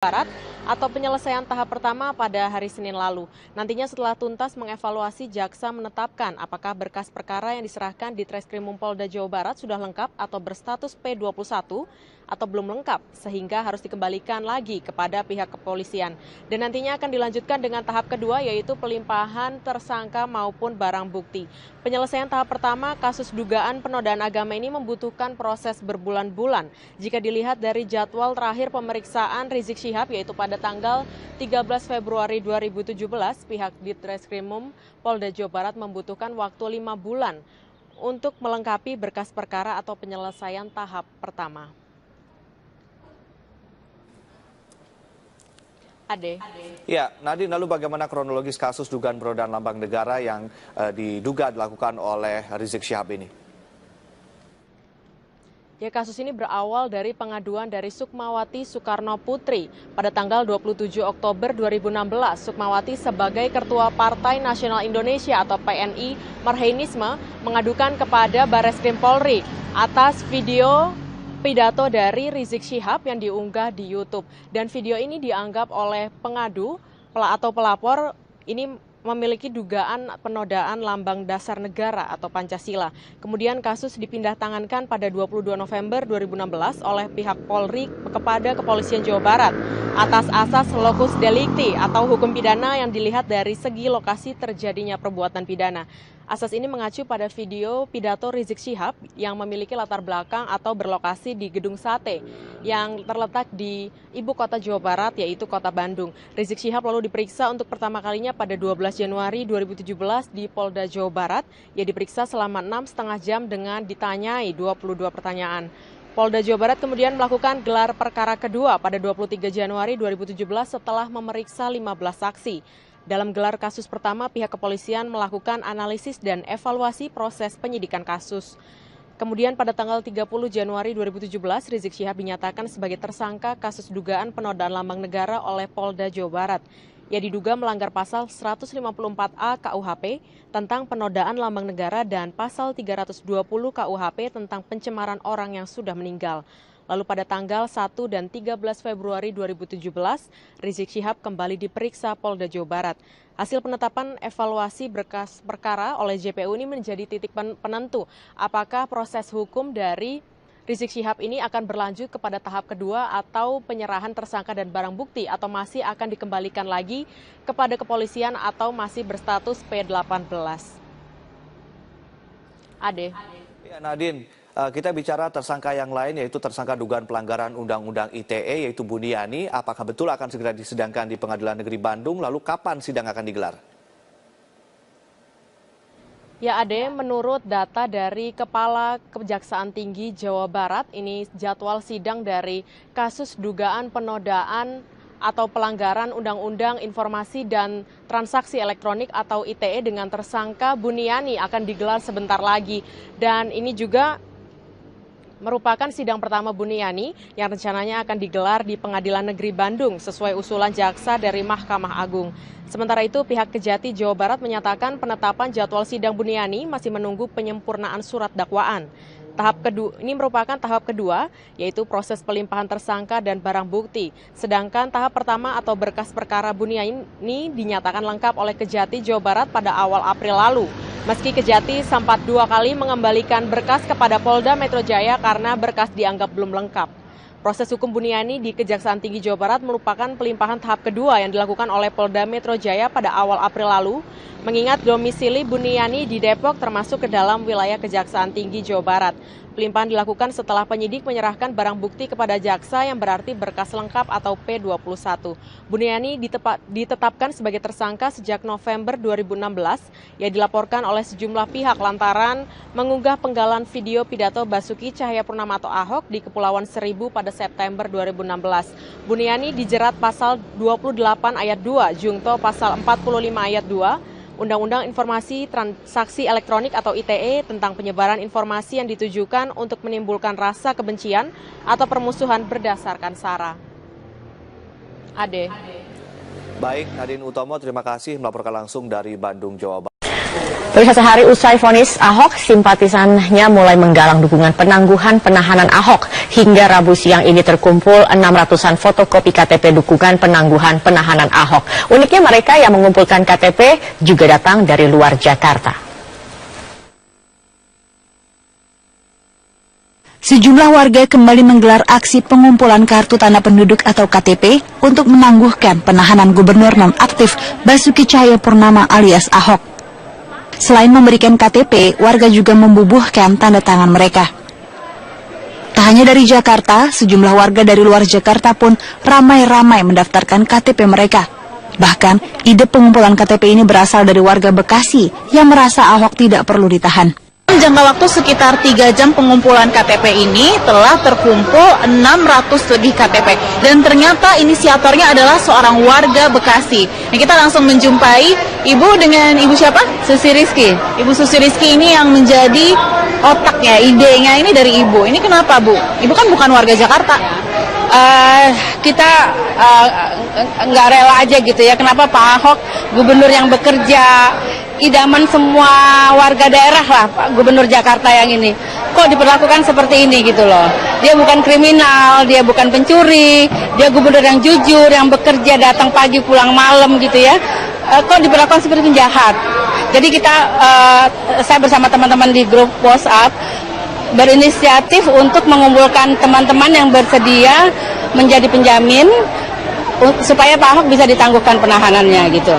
Barat atau penyelesaian tahap pertama pada hari Senin lalu. Nantinya setelah tuntas mengevaluasi, jaksa menetapkan apakah berkas perkara yang diserahkan di Treskrim Polda Jawa Barat sudah lengkap atau berstatus P21 atau belum lengkap, sehingga harus dikembalikan lagi kepada pihak kepolisian. Dan nantinya akan dilanjutkan dengan tahap kedua, yaitu pelimpahan tersangka maupun barang bukti. Penyelesaian tahap pertama kasus dugaan penodaan agama ini membutuhkan proses berbulan-bulan. Jika dilihat dari jadwal terakhir pemeriksaan Rizik Syihab, yaitu pada tanggal 13 Februari 2017, pihak Ditreskrimum Polda Jawa Barat membutuhkan waktu 5 bulan untuk melengkapi berkas perkara atau penyelesaian tahap pertama. Ade. Ya, Nadine, lalu bagaimana kronologis kasus dugaan penodaan lambang negara yang diduga dilakukan oleh Rizik Syihab ini? Ya, kasus ini berawal dari pengaduan dari Sukmawati Soekarno Putri. Pada tanggal 27 Oktober 2016, Sukmawati sebagai Ketua Partai Nasional Indonesia atau PNI Marhainisme mengadukan kepada Barreskrim Polri atas video pidato dari Rizik Syihab yang diunggah di YouTube. Dan video ini dianggap oleh pengadu atau pelapor ini memiliki dugaan penodaan lambang dasar negara atau Pancasila. Kemudian kasus dipindah tangankan pada 22 November 2016 oleh pihak Polri kepada Kepolisian Jawa Barat atas asas locus delicti atau hukum pidana yang dilihat dari segi lokasi terjadinya perbuatan pidana. Asas ini mengacu pada video pidato Rizik Syihab yang memiliki latar belakang atau berlokasi di Gedung Sate yang terletak di ibu kota Jawa Barat, yaitu kota Bandung. Rizik Syihab lalu diperiksa untuk pertama kalinya pada 12 Januari 2017 di Polda Jawa Barat. Ia diperiksa selama 6,5 jam dengan ditanyai 22 pertanyaan. Polda Jawa Barat kemudian melakukan gelar perkara kedua pada 23 Januari 2017 setelah memeriksa 15 saksi. Dalam gelar kasus pertama, pihak kepolisian melakukan analisis dan evaluasi proses penyidikan kasus. Kemudian pada tanggal 30 Januari 2017, Rizik Syihab dinyatakan sebagai tersangka kasus dugaan penodaan lambang negara oleh Polda Jawa Barat. Ia diduga melanggar pasal 154A KUHP tentang penodaan lambang negara dan pasal 320 KUHP tentang pencemaran orang yang sudah meninggal. Lalu pada tanggal 1 dan 13 Februari 2017, Rizik Syihab kembali diperiksa Polda Jawa Barat. Hasil penetapan evaluasi berkas perkara oleh JPU ini menjadi titik penentu apakah proses hukum dari Rizik Syihab ini akan berlanjut kepada tahap kedua atau penyerahan tersangka dan barang bukti atau masih akan dikembalikan lagi kepada kepolisian atau masih berstatus P18. Ade. Ya, Nadine. Kita bicara tersangka yang lain, yaitu tersangka dugaan pelanggaran Undang-Undang ITE, yaitu Buniani. Apakah betul akan segera disidangkan di Pengadilan Negeri Bandung? Lalu kapan sidang akan digelar? Ya, Ade, menurut data dari Kepala Kejaksaan Tinggi Jawa Barat, ini jadwal sidang dari kasus dugaan penodaan atau pelanggaran Undang-Undang Informasi dan Transaksi Elektronik atau ITE dengan tersangka Buniani akan digelar sebentar lagi. Dan ini juga merupakan sidang pertama Buniani yang rencananya akan digelar di Pengadilan Negeri Bandung sesuai usulan jaksa dari Mahkamah Agung. Sementara itu, pihak Kejati Jawa Barat menyatakan penetapan jadwal sidang Buniani masih menunggu penyempurnaan surat dakwaan. Tahap kedua ini merupakan tahap kedua, yaitu proses pelimpahan tersangka dan barang bukti. Sedangkan tahap pertama atau berkas perkara Buniani dinyatakan lengkap oleh Kejati Jawa Barat pada awal April lalu. Meski Kejati sempat 2 kali mengembalikan berkas kepada Polda Metro Jaya karena berkas dianggap belum lengkap. Proses hukum Buniani di Kejaksaan Tinggi Jawa Barat merupakan pelimpahan tahap kedua yang dilakukan oleh Polda Metro Jaya pada awal April lalu, mengingat domisili Buniani di Depok termasuk ke dalam wilayah Kejaksaan Tinggi Jawa Barat. Pelimpahan dilakukan setelah penyidik menyerahkan barang bukti kepada jaksa yang berarti berkas lengkap atau P21. Buniani ditetapkan sebagai tersangka sejak November 2016. Ia dilaporkan oleh sejumlah pihak lantaran mengunggah penggalan video pidato Basuki Cahayapurnama atau Ahok di Kepulauan Seribu pada September 2016. Buniani dijerat pasal 28 ayat 2, Jungto pasal 45 ayat 2, Undang-Undang Informasi Transaksi Elektronik atau ITE tentang penyebaran informasi yang ditujukan untuk menimbulkan rasa kebencian atau permusuhan berdasarkan SARA. Ade. Baik, Nadine Utomo, terima kasih melaporkan langsung dari Bandung, Jawa Barat. Pemirsa, sehari usai vonis Ahok, simpatisannya mulai menggalang dukungan penangguhan penahanan Ahok. Hingga Rabu siang ini terkumpul 600-an fotokopi KTP dukungan penangguhan penahanan Ahok. Uniknya mereka yang mengumpulkan KTP juga datang dari luar Jakarta. Sejumlah warga kembali menggelar aksi pengumpulan kartu tanda penduduk atau KTP untuk menangguhkan penahanan gubernur nonaktif Basuki Cahayapurnama alias Ahok. Selain memberikan KTP, warga juga membubuhkan tanda tangan mereka. Tak hanya dari Jakarta, sejumlah warga dari luar Jakarta pun ramai-ramai mendaftarkan KTP mereka. Bahkan, ide pengumpulan KTP ini berasal dari warga Bekasi yang merasa Ahok tidak perlu ditahan. Jangka waktu sekitar 3 jam pengumpulan KTP ini telah terkumpul 600 lebih KTP. Dan ternyata inisiatornya adalah seorang warga Bekasi. Nah, kita langsung menjumpai Ibu dengan Ibu siapa? Susi Rizky. Ibu Susi Rizky ini yang menjadi otaknya, idenya ini dari Ibu. Ini kenapa, Bu? Ibu kan bukan warga Jakarta. Kita nggak rela aja gitu ya. Kenapa Pak Ahok, gubernur yang bekerja, idaman semua warga daerah lah, Pak Gubernur Jakarta yang ini, kok diperlakukan seperti ini gitu loh. Dia bukan kriminal, dia bukan pencuri, dia gubernur yang jujur, yang bekerja, datang pagi pulang malam gitu ya. Kok diperlakukan seperti penjahat. Jadi saya bersama teman-teman di grup WhatsApp berinisiatif untuk mengumpulkan teman-teman yang bersedia menjadi penjamin supaya Pak Ahok bisa ditangguhkan penahanannya gitu.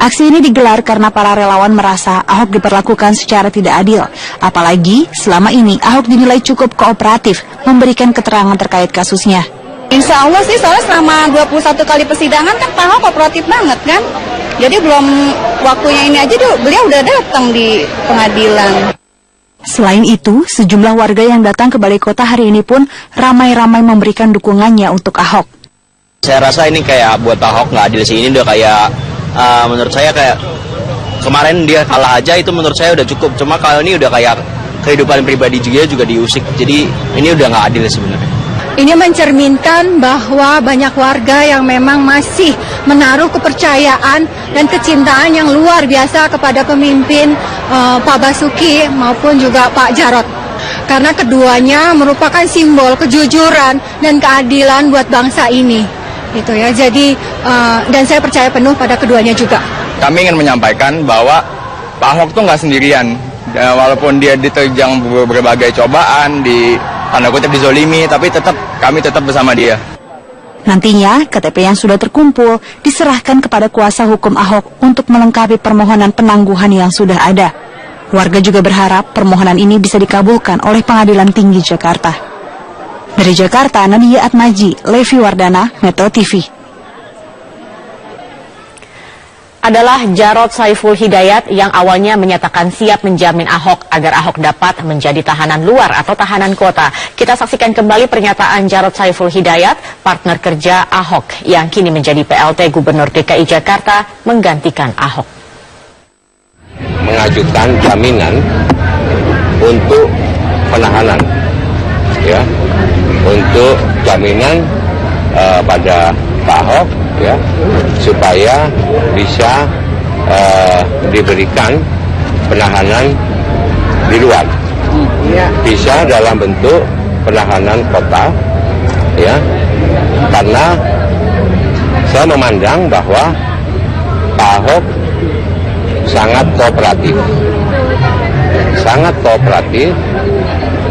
Aksi ini digelar karena para relawan merasa Ahok diperlakukan secara tidak adil. Apalagi selama ini Ahok dinilai cukup kooperatif memberikan keterangan terkait kasusnya. Insya Allah sih, soalnya selama 21 kali persidangan kan Pak Ahok kooperatif banget kan. Jadi belum waktunya ini aja beliau udah datang di pengadilan. Selain itu, sejumlah warga yang datang ke Balai Kota hari ini pun ramai-ramai memberikan dukungannya untuk Ahok. Saya rasa ini kayak buat Ahok nggak adil sih, ini udah kayak menurut saya kayak kemarin dia kalah aja itu menurut saya udah cukup. Cuma kalau ini udah kayak kehidupan pribadi juga diusik, jadi ini udah nggak adil sebenarnya. Ini mencerminkan bahwa banyak warga yang memang masih menaruh kepercayaan dan kecintaan yang luar biasa kepada pemimpin Pak Basuki maupun juga Pak Jarot. Karena keduanya merupakan simbol kejujuran dan keadilan buat bangsa ini. Gitu ya. Jadi dan saya percaya penuh pada keduanya juga. Kami ingin menyampaikan bahwa Pak Ahok tuh nggak sendirian. Walaupun dia diterjang berbagai cobaan, tanda kutip dizolimi, tapi kami tetap bersama dia. Nantinya, KTP yang sudah terkumpul diserahkan kepada kuasa hukum Ahok untuk melengkapi permohonan penangguhan yang sudah ada. Warga juga berharap permohonan ini bisa dikabulkan oleh Pengadilan Tinggi Jakarta. Dari Jakarta, Nadia Atmaji, Levi Wardana, Metro TV. Adalah Jarod Saiful Hidayat yang awalnya menyatakan siap menjamin Ahok agar Ahok dapat menjadi tahanan luar atau tahanan kota. Kita saksikan kembali pernyataan Jarod Saiful Hidayat, partner kerja Ahok yang kini menjadi PLT Gubernur DKI Jakarta menggantikan Ahok. Mengajukan jaminan untuk penahanan, ya, untuk jaminan pada Pak Ahok, ya, supaya bisa diberikan penahanan di luar, bisa dalam bentuk penahanan kota, ya, karena saya memandang bahwa Pak Ahok sangat kooperatif,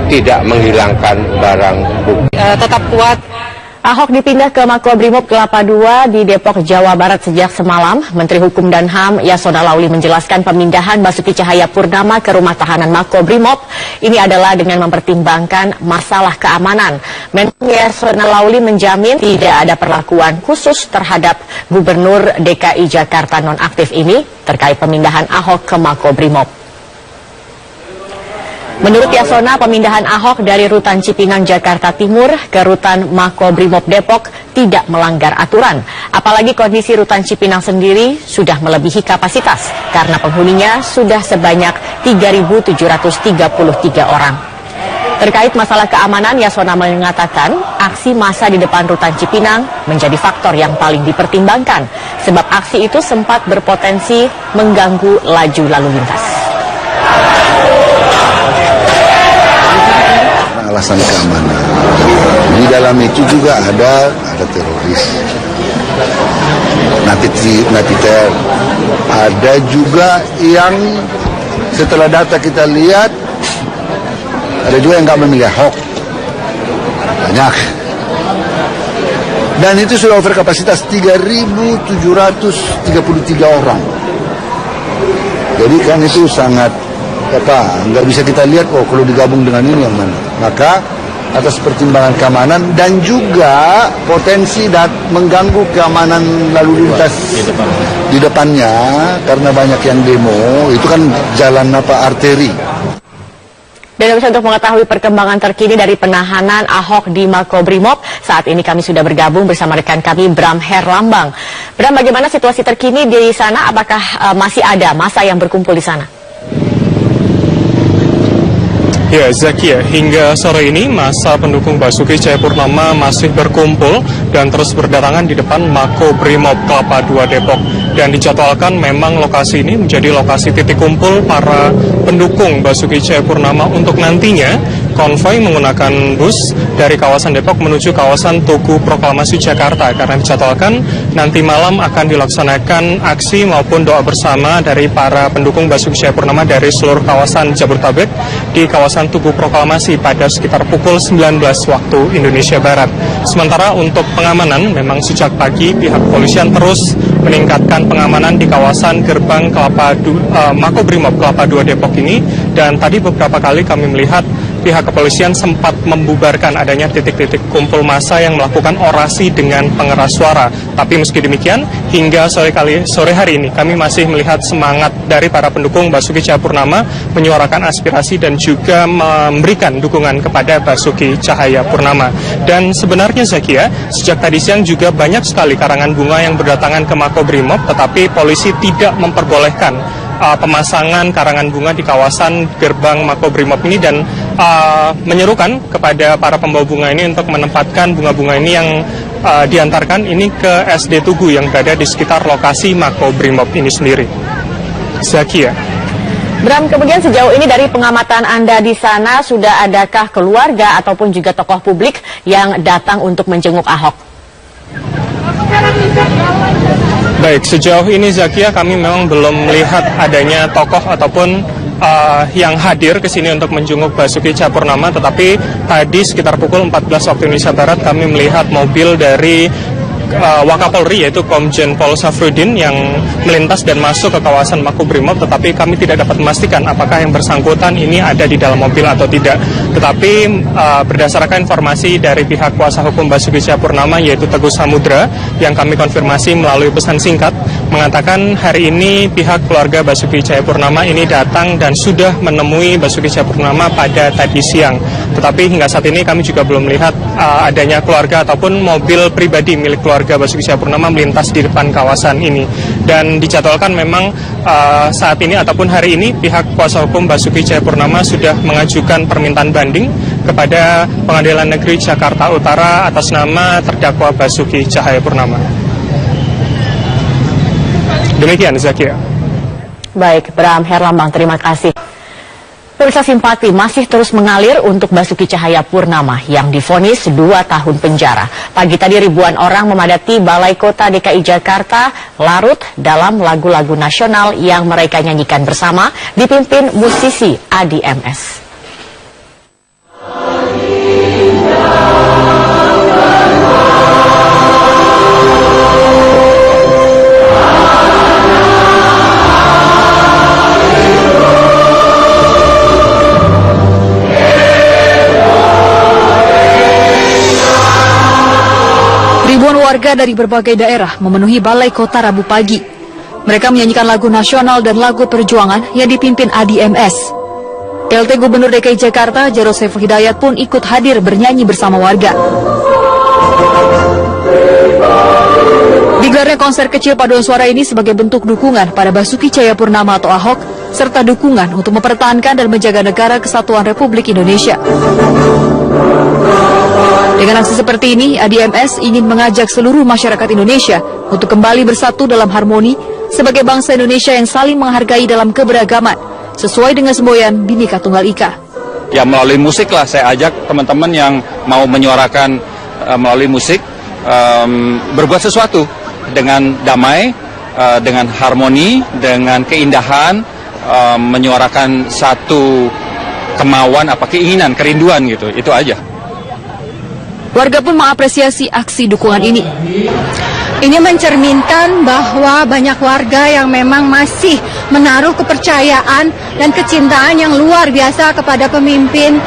tidak menghilangkan barang bukti. Tetap kuat. Ahok dipindah ke Makobrimob Kelapa II di Depok, Jawa Barat sejak semalam. Menteri Hukum dan HAM Yasona Lauli menjelaskan pemindahan Basuki Cahayapurnama ke rumah tahanan Makobrimob ini adalah dengan mempertimbangkan masalah keamanan. Menko Yasona Lauli menjamin tidak ada perlakuan khusus terhadap Gubernur DKI Jakarta nonaktif ini terkait pemindahan Ahok ke Makobrimob. Menurut Yasona, pemindahan Ahok dari Rutan Cipinang, Jakarta Timur ke Rutan Makobrimob Depok tidak melanggar aturan. Apalagi kondisi Rutan Cipinang sendiri sudah melebihi kapasitas karena penghuninya sudah sebanyak 3.733 orang. Terkait masalah keamanan, Yasona mengatakan aksi massa di depan Rutan Cipinang menjadi faktor yang paling dipertimbangkan, sebab aksi itu sempat berpotensi mengganggu laju lalu lintas. Alasan keamanan. Di dalam itu juga ada teroris. Napiter. Ada juga yang setelah data kita lihat, ada juga yang nggak memilih Ahok. Banyak. Dan itu sudah over kapasitas 3.733 orang. Jadi kan itu sangat nggak bisa kita lihat kalau digabung dengan ini yang mana. Maka atas pertimbangan keamanan dan juga potensi mengganggu keamanan lalu lintas di depannya karena banyak yang demo, itu kan jalan arteri. Dan bisa untuk mengetahui perkembangan terkini dari penahanan Ahok di Makobrimob, saat ini kami sudah bergabung bersama rekan kami Bram Herlambang. Bram, bagaimana situasi terkini di sana? Apakah masih ada massa yang berkumpul di sana? Ya, Zakia, hingga sore ini massa pendukung Basuki Cahayapurnama masih berkumpul dan terus berdatangan di depan Makobrimob Kelapa II Depok. Dan dijadwalkan memang lokasi ini menjadi lokasi titik kumpul para pendukung Basuki Cahayapurnama untuk nantinya konvoi menggunakan bus dari kawasan Depok menuju kawasan Tugu Proklamasi Jakarta, karena dijadwalkan nanti malam akan dilaksanakan aksi maupun doa bersama dari para pendukung Basuki Cahayapurnama dari seluruh kawasan Jabodetabek di kawasan Tugu Proklamasi pada sekitar pukul 19 waktu Indonesia Barat. Sementara untuk pengamanan, memang sejak pagi pihak kepolisian terus meningkatkan pengamanan di kawasan gerbang Makobrimob Kelapa II Depok ini, dan tadi beberapa kali kami melihat pihak kepolisian sempat membubarkan adanya titik-titik kumpul massa yang melakukan orasi dengan pengeras suara. Tapi meski demikian, hingga sore hari ini kami masih melihat semangat dari para pendukung Basuki Cahayapurnama menyuarakan aspirasi dan juga memberikan dukungan kepada Basuki Cahayapurnama. Dan sebenarnya Zakia, sejak tadi siang juga banyak sekali karangan bunga yang berdatangan ke Makobrimob, tetapi polisi tidak memperbolehkan pemasangan karangan bunga di kawasan gerbang Makobrimob ini, dan menyerukan kepada para pembawa bunga ini untuk menempatkan bunga-bunga ini yang diantarkan ini ke SD Tugu yang berada di sekitar lokasi Makobrimob ini sendiri. Zakia. Bram, kemudian sejauh ini dari pengamatan Anda di sana, sudah adakah keluarga ataupun juga tokoh publik yang datang untuk menjenguk Ahok? Baik, sejauh ini Zakia, kami memang belum melihat adanya tokoh ataupun yang hadir ke sini untuk menjenguk Basuki Cahayapurnama, tetapi tadi sekitar pukul 14 waktu Indonesia Barat kami melihat mobil dari Wakapolri, yaitu Komjen Pol Safruddin, yang melintas dan masuk ke kawasan Makobrimob, tetapi kami tidak dapat memastikan apakah yang bersangkutan ini ada di dalam mobil atau tidak. Tetapi berdasarkan informasi dari pihak kuasa hukum Basuki Cahayapurnama, yaitu Teguh Samudra, yang kami konfirmasi melalui pesan singkat, mengatakan hari ini pihak keluarga Basuki Cahayapurnama ini datang dan sudah menemui Basuki Cahayapurnama pada tadi siang. Tetapi hingga saat ini kami juga belum melihat adanya keluarga ataupun mobil pribadi milik keluarga Basuki Cahayapurnama melintas di depan kawasan ini. Dan dijadwalkan memang saat ini ataupun hari ini pihak kuasa hukum Basuki Cahayapurnama sudah mengajukan permintaan banding kepada Pengadilan Negeri Jakarta Utara atas nama terdakwa Basuki Cahayapurnama. Demikian, Zakia. Baik, Bram Herlambang, terima kasih. Pemirsa, simpati masih terus mengalir untuk Basuki Cahayapurnama yang divonis 2 tahun penjara. Pagi tadi ribuan orang memadati Balai Kota DKI Jakarta larut dalam lagu-lagu nasional yang mereka nyanyikan bersama dipimpin musisi Adi MS. Ribuan warga dari berbagai daerah memenuhi Balai Kota Rabu pagi. Mereka menyanyikan lagu nasional dan lagu perjuangan yang dipimpin Adi MS. PLT Gubernur DKI Jakarta Jarod Saiful Hidayat pun ikut hadir bernyanyi bersama warga. Digelarnya konser kecil paduan suara ini sebagai bentuk dukungan pada Basuki Cahayapurnama atau Ahok, serta dukungan untuk mempertahankan dan menjaga negara kesatuan Republik Indonesia. Dengan aksi seperti ini, ADMS ingin mengajak seluruh masyarakat Indonesia untuk kembali bersatu dalam harmoni sebagai bangsa Indonesia yang saling menghargai dalam keberagaman, sesuai dengan semboyan Bhinneka Tunggal Ika. Ya, melalui musik lah saya ajak teman-teman yang mau menyuarakan melalui musik berbuat sesuatu dengan damai, dengan harmoni, dengan keindahan, menyuarakan satu kemauan, keinginan, kerinduan gitu, itu aja. Warga pun mengapresiasi aksi dukungan ini. Ini mencerminkan bahwa banyak warga yang memang masih menaruh kepercayaan dan kecintaan yang luar biasa kepada pemimpin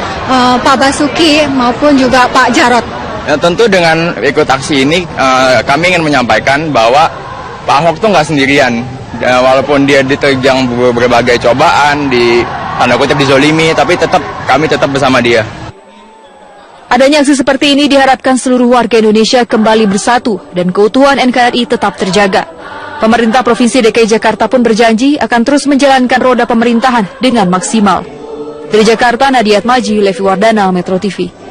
Pak Basuki maupun juga Pak Jarot. Ya, tentu dengan ikut aksi ini kami ingin menyampaikan bahwa Pak Ahok tuh nggak sendirian. Walaupun dia diterjang berbagai cobaan, tanda kutip dizolimi, tapi kami tetap bersama dia. Adanya aksi seperti ini diharapkan seluruh warga Indonesia kembali bersatu dan keutuhan NKRI tetap terjaga. Pemerintah Provinsi DKI Jakarta pun berjanji akan terus menjalankan roda pemerintahan dengan maksimal. Dari Jakarta, Nadia Atmaji, Levi Wardana, Metro TV.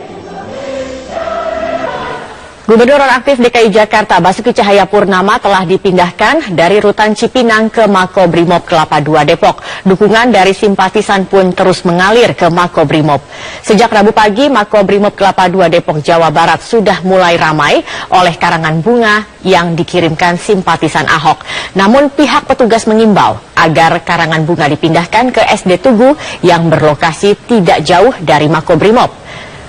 Gubernur nonaktif DKI Jakarta Basuki Cahayapurnama telah dipindahkan dari Rutan Cipinang ke Makobrimob Kelapa II Depok. Dukungan dari simpatisan pun terus mengalir ke Makobrimob. Sejak Rabu pagi, Makobrimob Kelapa II Depok, Jawa Barat sudah mulai ramai oleh karangan bunga yang dikirimkan simpatisan Ahok. Namun pihak petugas mengimbau agar karangan bunga dipindahkan ke SD Tugu yang berlokasi tidak jauh dari Makobrimob.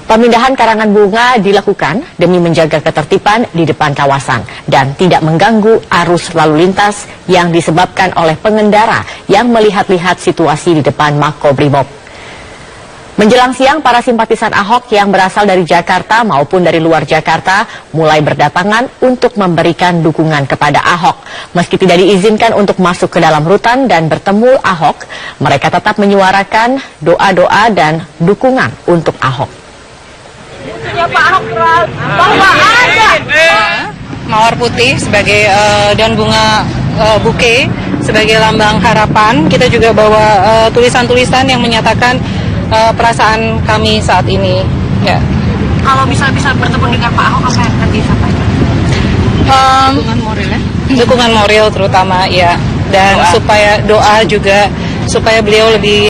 Pemindahan karangan bunga dilakukan demi menjaga ketertiban di depan kawasan dan tidak mengganggu arus lalu lintas yang disebabkan oleh pengendara yang melihat-lihat situasi di depan Makobrimob. Menjelang siang, para simpatisan Ahok yang berasal dari Jakarta maupun dari luar Jakarta mulai berdatangan untuk memberikan dukungan kepada Ahok. Meski tidak diizinkan untuk masuk ke dalam rutan dan bertemu Ahok, mereka tetap menyuarakan doa-doa dan dukungan untuk Ahok. Mawar putih sebagai daun bunga buke sebagai lambang harapan. Kita juga bawa tulisan-tulisan yang menyatakan perasaan kami saat ini. Ya. Kalau bisa bertemu dengan Pak Ahok, apa yang akan disampaikan? Dukungan moral ya? Dukungan moral terutama ya, dan supaya doa juga supaya beliau lebih